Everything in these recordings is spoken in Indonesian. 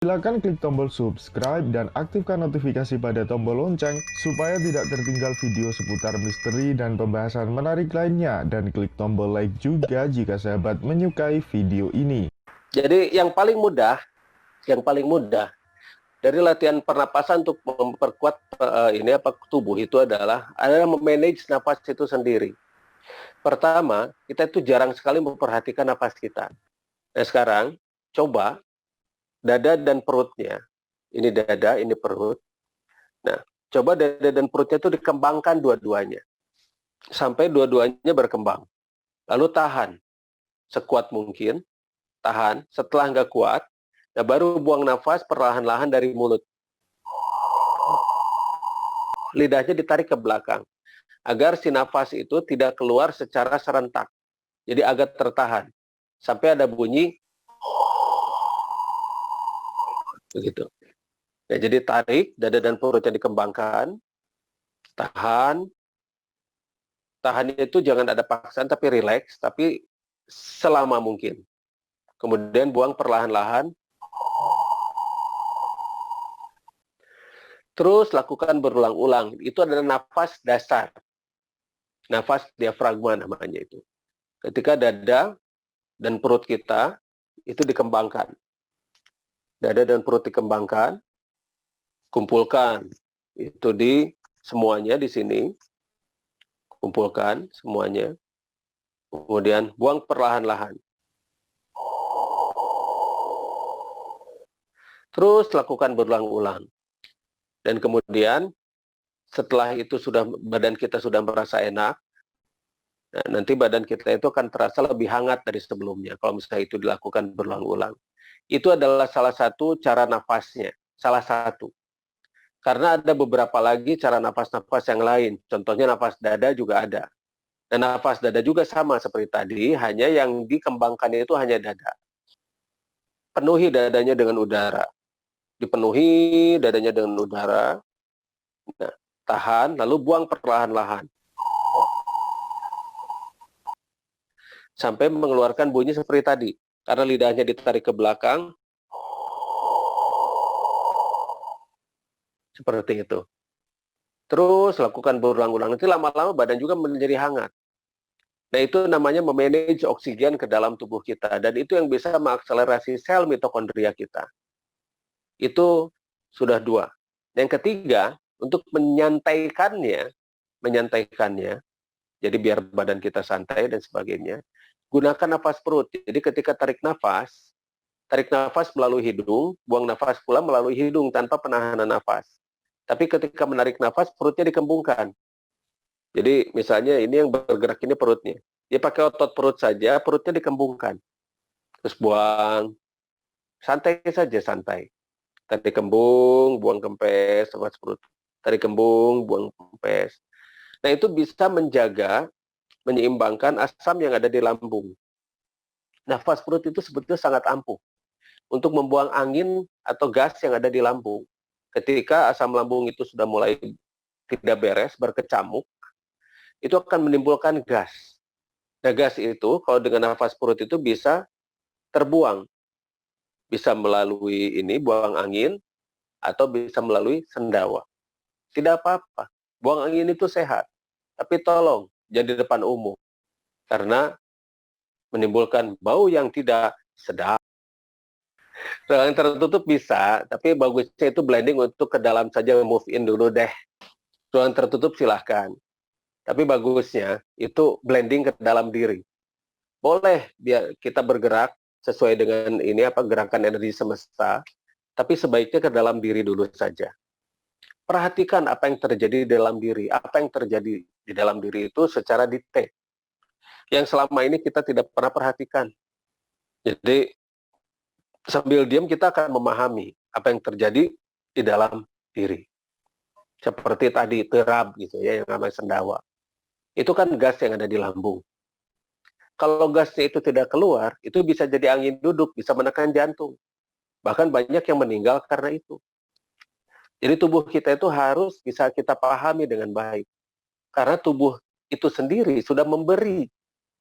Silakan klik tombol subscribe dan aktifkan notifikasi pada tombol lonceng supaya tidak tertinggal video seputar misteri dan pembahasan menarik lainnya, dan klik tombol like juga jika sahabat menyukai video ini. Jadi yang paling mudah dari latihan pernapasan untuk memperkuat tubuh itu adalah memanage nafas itu sendiri. Pertama, kita itu jarang sekali memperhatikan nafas kita. Nah, sekarang coba dada dan perutnya. Ini dada, ini perut. Nah, coba dada dan perutnya itu dikembangkan dua-duanya. Sampai dua-duanya berkembang. Lalu tahan sekuat mungkin. Tahan. Setelah nggak kuat, nah baru buang nafas perlahan-lahan dari mulut. Lidahnya ditarik ke belakang. Agar si nafas itu tidak keluar secara serentak. Jadi agak tertahan. Sampai ada bunyi begitu. Nah, jadi tarik, dada dan perutnya dikembangkan. Tahan. Tahan itu jangan ada paksaan, tapi rileks, tapi selama mungkin. Kemudian buang perlahan-lahan. Terus lakukan berulang-ulang. Itu adalah nafas dasar. Nafas diafragma namanya itu. Ketika dada dan perut kita itu dikembangkan. Dada dan perut dikembangkan. Kumpulkan. Itu di semuanya di sini. Kumpulkan semuanya. Kemudian buang perlahan-lahan. Terus lakukan berulang-ulang. Dan kemudian setelah itu badan kita sudah merasa enak, nah, nanti badan kita itu akan terasa lebih hangat dari sebelumnya kalau misalnya itu dilakukan berulang-ulang. Itu adalah salah satu cara nafasnya, salah satu. Karena ada beberapa lagi cara nafas-nafas yang lain. Contohnya nafas dada juga ada. Dan nafas dada juga sama seperti tadi, hanya yang dikembangkan itu hanya dada. Penuhi dadanya dengan udara. Dipenuhi dadanya dengan udara. Nah, tahan, lalu buang perlahan-lahan. Sampai mengeluarkan bunyi seperti tadi. Karena lidahnya ditarik ke belakang. Seperti itu. Terus lakukan berulang-ulang. Nanti lama-lama badan juga menjadi hangat. Nah, itu namanya memanage oksigen ke dalam tubuh kita. Dan itu yang bisa mengakselerasi sel mitokondria kita. Itu sudah dua. Yang ketiga, untuk menyantaikannya, jadi biar badan kita santai dan sebagainya, gunakan nafas perut. Jadi ketika tarik nafas melalui hidung, buang nafas pula melalui hidung tanpa penahanan nafas. Tapi ketika menarik nafas, perutnya dikembungkan. Jadi misalnya ini yang bergerak ini perutnya. Dia pakai otot perut saja, perutnya dikembungkan. Terus buang, santai saja, santai. Tarik kembung, buang kempes, nafas perut. Tarik kembung, buang kempes. Nah, itu bisa menjaga, menyeimbangkan asam yang ada di lambung. Nafas perut itu sebetulnya sangat ampuh untuk membuang angin atau gas yang ada di lambung. Ketika asam lambung itu sudah mulai tidak beres, berkecamuk, itu akan menimbulkan gas. Nah, gas itu kalau dengan nafas perut itu bisa terbuang. Bisa melalui buang angin, atau bisa melalui sendawa. Tidak apa-apa. Buang angin itu sehat. Tapi tolong, jangan di depan umum. Karena menimbulkan bau yang tidak sedap. Ruangan tertutup bisa, tapi bagusnya itu blending untuk ke dalam saja, move in dulu deh. Ruangan tertutup silahkan. Tapi bagusnya itu blending ke dalam diri. Boleh biar kita bergerak sesuai dengan gerakan energi semesta, tapi sebaiknya ke dalam diri dulu saja. Perhatikan apa yang terjadi di dalam diri. Apa yang terjadi di dalam diri itu secara detail. Yang selama ini kita tidak pernah perhatikan. Jadi sambil diam kita akan memahami apa yang terjadi di dalam diri. Seperti tadi terap gitu ya, yang namanya sendawa. Itu kan gas yang ada di lambung. Kalau gasnya itu tidak keluar, itu bisa jadi angin duduk, bisa menekan jantung. Bahkan banyak yang meninggal karena itu. Jadi tubuh kita itu harus bisa kita pahami dengan baik. Karena tubuh itu sendiri sudah memberi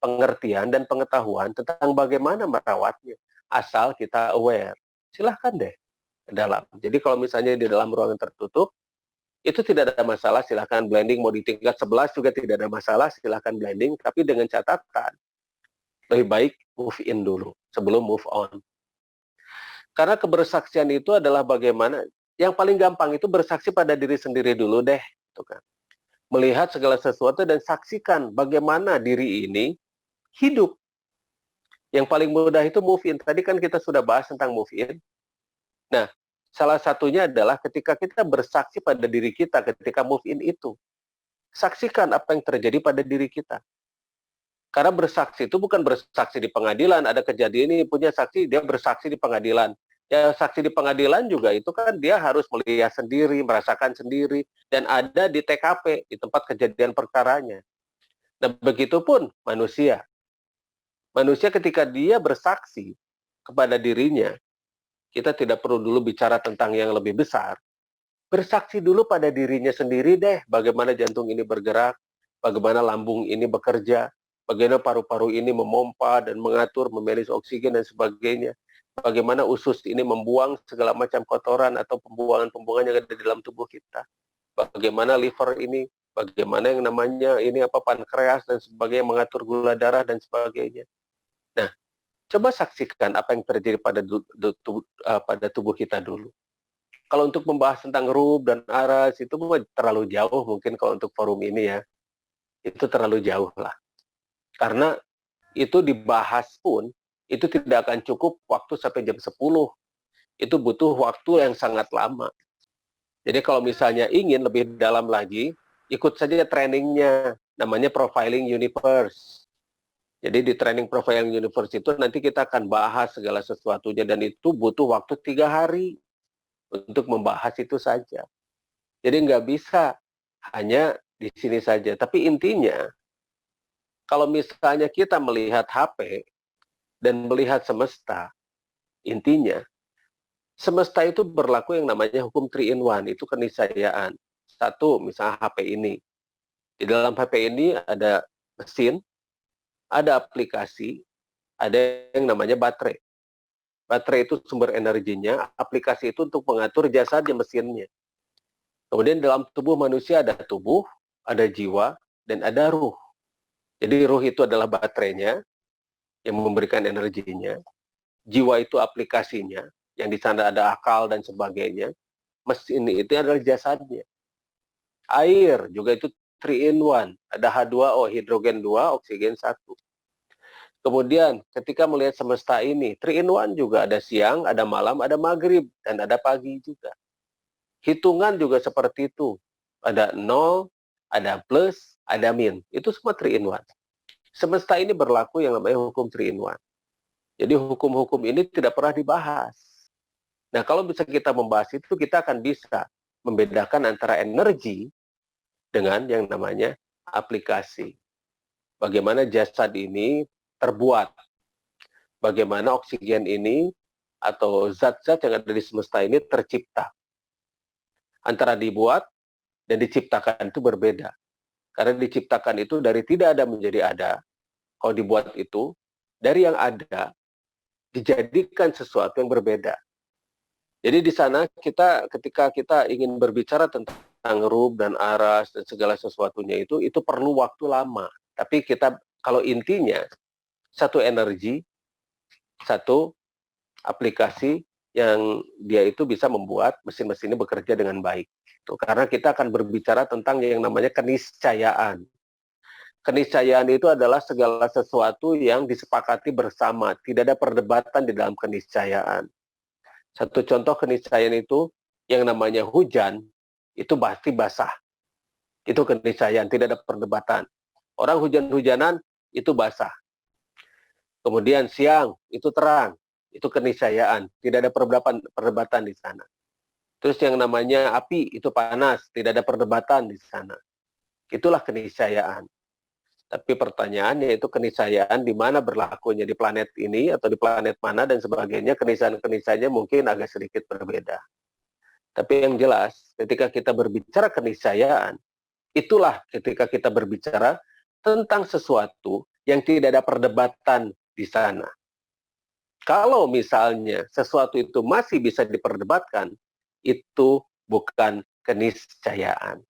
pengertian dan pengetahuan tentang bagaimana merawatnya. Asal kita aware. Silahkan deh. ke dalam. Jadi kalau misalnya di dalam ruangan tertutup, itu tidak ada masalah, silahkan blending. Mau di tingkat 11 juga tidak ada masalah, silahkan blending. Tapi dengan catatan, lebih baik move in dulu sebelum move on. Karena kebersaksian itu adalah bagaimana, yang paling gampang itu bersaksi pada diri sendiri dulu deh. Gitu kan. Melihat segala sesuatu dan saksikan bagaimana diri ini hidup. Yang paling mudah itu move in. Tadi kan kita sudah bahas tentang move in. Nah, salah satunya adalah ketika kita bersaksi pada diri kita ketika move in itu. Saksikan apa yang terjadi pada diri kita. Karena bersaksi itu bukan bersaksi di pengadilan, ada kejadian ini punya saksi, dia bersaksi di pengadilan. Ya, saksi di pengadilan juga itu kan dia harus melihat sendiri, merasakan sendiri, dan ada di TKP, di tempat kejadian perkaranya. Nah, begitupun manusia. Manusia ketika dia bersaksi kepada dirinya, kita tidak perlu dulu bicara tentang yang lebih besar. Bersaksi dulu pada dirinya sendiri deh, bagaimana jantung ini bergerak, bagaimana lambung ini bekerja, bagaimana paru-paru ini memompa dan mengatur, memanage oksigen dan sebagainya. Bagaimana usus ini membuang segala macam kotoran atau pembuangan-pembuangan yang ada di dalam tubuh kita. Bagaimana liver ini, bagaimana yang namanya ini apa pankreas dan sebagainya, mengatur gula darah dan sebagainya. Nah, coba saksikan apa yang terjadi pada tubuh kita dulu. Kalau untuk membahas tentang rub dan aras itu terlalu jauh mungkin kalau untuk forum ini ya. Itu terlalu jauh lah. Karena itu dibahas pun itu tidak akan cukup waktu sampai jam 10. Itu butuh waktu yang sangat lama. Jadi kalau misalnya ingin lebih dalam lagi, ikut saja trainingnya. Namanya Profiling Universe. Jadi di training Profiling Universe itu nanti kita akan bahas segala sesuatunya dan itu butuh waktu 3 hari untuk membahas itu saja. Jadi nggak bisa hanya di sini saja. Tapi intinya, kalau misalnya kita melihat HP dan melihat semesta, intinya, semesta itu berlaku yang namanya hukum 3 in 1, itu keniscayaan. Satu, misalnya HP ini. Di dalam HP ini ada mesin, ada aplikasi, ada yang namanya baterai. Baterai itu sumber energinya, aplikasi itu untuk mengatur jasadnya, mesinnya. Kemudian dalam tubuh manusia ada tubuh, ada jiwa, dan ada ruh. Jadi ruh itu adalah baterainya yang memberikan energinya. Jiwa itu aplikasinya, yang di sana ada akal dan sebagainya. Mesin itu adalah jasadnya. Air juga itu 3 in 1. Ada H2O, hidrogen 2, oksigen 1. Kemudian ketika melihat semesta ini, 3 in 1 juga ada siang, ada malam, ada maghrib, dan ada pagi juga. Hitungan juga seperti itu. Ada 0, ada plus, ada min. Itu semua 3 in 1. Semesta ini berlaku yang namanya hukum 3 in 1. Jadi hukum-hukum ini tidak pernah dibahas. Nah, kalau bisa kita membahas itu, kita akan bisa membedakan antara energi dengan yang namanya aplikasi. Bagaimana jasad ini terbuat. Bagaimana oksigen ini atau zat-zat yang ada di semesta ini tercipta. Antara dibuat dan diciptakan itu berbeda. Karena diciptakan itu dari tidak ada menjadi ada. Kalau dibuat itu, dari yang ada, dijadikan sesuatu yang berbeda. Jadi di sana kita ketika kita ingin berbicara tentang rub dan aras dan segala sesuatunya itu perlu waktu lama. Tapi kita kalau intinya satu energi, satu aplikasi yang dia itu bisa membuat mesin-mesin ini bekerja dengan baik. Karena kita akan berbicara tentang yang namanya keniscayaan. Keniscayaan itu adalah segala sesuatu yang disepakati bersama. Tidak ada perdebatan di dalam keniscayaan. Satu contoh keniscayaan itu yang namanya hujan, itu pasti basah. Itu keniscayaan, tidak ada perdebatan. Orang hujan-hujanan, itu basah. Kemudian siang, itu terang. Itu keniscayaan, tidak ada perdebatan di sana. Terus yang namanya api, itu panas, tidak ada perdebatan di sana. Itulah keniscayaan. Tapi pertanyaannya itu keniscayaan di mana berlakunya, di planet ini atau di planet mana dan sebagainya, keniscayaan-keniscayaannya mungkin agak sedikit berbeda. Tapi yang jelas, ketika kita berbicara keniscayaan, itulah ketika kita berbicara tentang sesuatu yang tidak ada perdebatan di sana. Kalau misalnya sesuatu itu masih bisa diperdebatkan, itu bukan keniscayaan.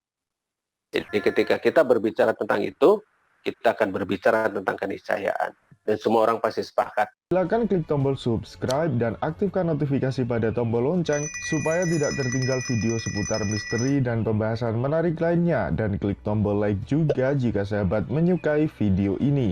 Jadi ketika kita berbicara tentang itu, kita akan berbicara tentang keniscayaan. Dan semua orang pasti sepakat. Silakan klik tombol subscribe dan aktifkan notifikasi pada tombol lonceng supaya tidak tertinggal video seputar misteri dan pembahasan menarik lainnya. Dan klik tombol like juga jika sahabat menyukai video ini.